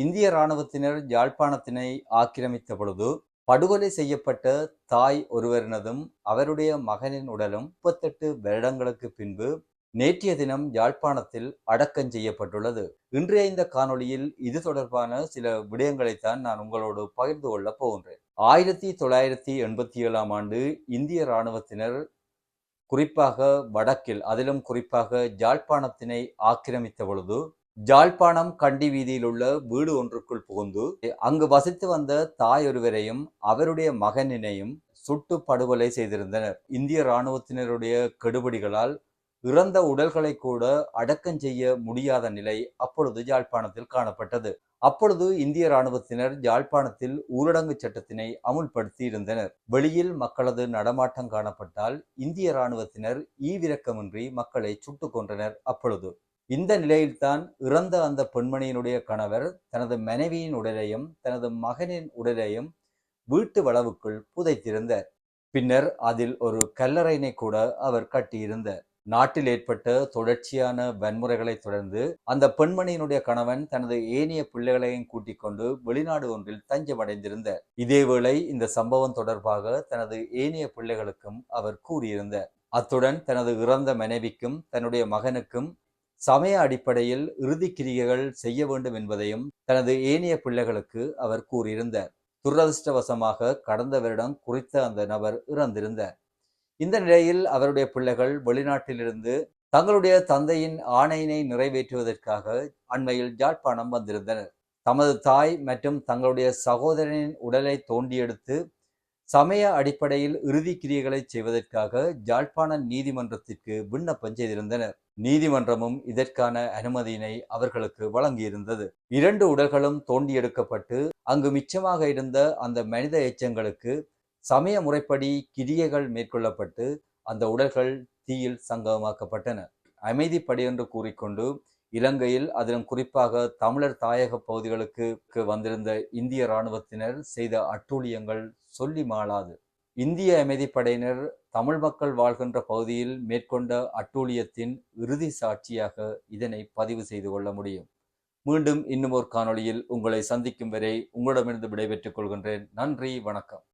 இந்திய இராணுவத்தினர் யாழ்ப்பாணத்தினை ஆக்கிரமித்த பொழுது படுகொலை செய்யப்பட்ட தாய் ஒருவரினதும் அவருடைய மகனின் உடலும் 38 வருடங்களுக்கு பின்பு நேற்றைய தினம் யாழ்ப்பாணத்தில் அடக்கம் செய்யப்பட்டுள்ளது. இன்றைய இந்த காணொளியில் இது தொடர்பான சில விடயங்களைத்தான் நான் உங்களோடு பகிர்ந்து கொள்ளப் போகின்றேன். 1987ஆம் ஆண்டு இந்திய இராணுவத்தினர் குறிப்பாக வடக்கில், அதிலும் குறிப்பாக யாழ்ப்பாணத்தினை ஆக்கிரமித்த பொழுது யாழ்ப்பாணம் கண்டி வீதியில் உள்ள வீடு ஒன்றுக்குள் புகுந்து அங்கு வசித்து வந்த தாய் ஒருவரையும் அவருடைய மகனினையும் சுட்டு படுகொலை செய்திருந்தனர். இந்திய இராணுவத்தினருடைய கெடுபிடிகளால் இறந்த உடல்களை கூட அடக்கம் செய்ய முடியாத நிலை அப்பொழுது யாழ்ப்பாணத்தில் காணப்பட்டது. அப்பொழுது இந்திய இராணுவத்தினர் யாழ்ப்பாணத்தில் ஊரடங்கு சட்டத்தினை அமுல்படுத்தி இருந்தனர். வெளியில் மக்களது நடமாட்டம் காணப்பட்டால் இந்திய இராணுவத்தினர் ஈவிரக்கமின்றி மக்களை சுட்டுக் கொன்றனர். அப்பொழுது இந்த நிலையில்தான் இறந்த அந்த பெண்மணியினுடைய கணவர் தனது மனைவியின் உடலையும் தனது மகனின் உடலையும் வீட்டு வளவுக்குள் புதைத்திருந்தார். பின்னர் அதில் ஒரு கல்லறையினை கூட அவர் கட்டியிருந்தார். நாட்டில் ஏற்பட்ட தொடர்ச்சியான வன்முறைகளை தொடர்ந்து அந்த பெண்மணியினுடைய கணவன் தனது ஏனைய பிள்ளைகளையும் கூட்டிக் கொண்டு வெளிநாடு ஒன்றில் தஞ்சமடைந்திருந்தார். இதேவேளை இந்த சம்பவம் தொடர்பாக தனது ஏனைய பிள்ளைகளுக்கும் அவர் கூறியிருந்தார். அத்துடன் தனது இறந்த மனைவிக்கும் தன்னுடைய மகனுக்கும் சமய அடிப்படையில் இறுதி கிரியைகள் செய்ய வேண்டும் என்பதையும் தனது ஏனைய பிள்ளைகளுக்கு அவர் கூறியிருந்தார். துரதிருஷ்டவசமாக கடந்த வருடம் குறித்த அந்த நபர் இறந்திருந்தார். இந்த நிலையில் அவருடைய பிள்ளைகள் வெளிநாட்டிலிருந்து தங்களுடைய தந்தையின் ஆணையினை நிறைவேற்றுவதற்காக அண்மையில் யாழ்ப்பாணம் வந்திருந்தனர். தமது தாய் மற்றும் தங்களுடைய சகோதரனின் உடலை தோண்டியெடுத்து சமய அடிப்படையில் இறுதி கிரியைகளை செய்வதற்காக யாழ்ப்பாண நீதிமன்றத்திற்கு விண்ணப்பம் செய்திருந்தனர். நீதிமன்றமும் இதற்கான அனுமதியினை அவர்களுக்கு வழங்கியிருந்தது. 2 உடல்களும் தோண்டி எடுக்கப்பட்டு அங்கு மிச்சமாக இருந்த அந்த மனித எச்சங்களுக்கு சமய முறைப்படி கிரியைகள் மேற்கொள்ளப்பட்டு அந்த உடல்கள் தீயில் சங்கமமாக்கப்பட்டன. அமைதிப்படை என்று கூறிக்கொண்டு இலங்கையில், அதிலும் குறிப்பாக தமிழர் தாயக பகுதிகளுக்கு வந்திருந்த இந்திய இராணுவத்தினர் செய்த அட்டூழியங்கள் சொல்லி மாளாது. இந்திய அமைதிப்படையினர் தமிழ் மக்கள் வாழ்கின்ற பகுதியில் மேற்கொண்ட அட்டூழியத்தின் இறுதி சாட்சியாக இதனை பதிவு செய்து கொள்ள முடியும். மீண்டும் இன்னும் ஒரு காணொளியில் உங்களை சந்திக்கும் வரை உங்களிடமிருந்து விடைபெற்றுக் கொள்கின்றேன். நன்றி, வணக்கம்.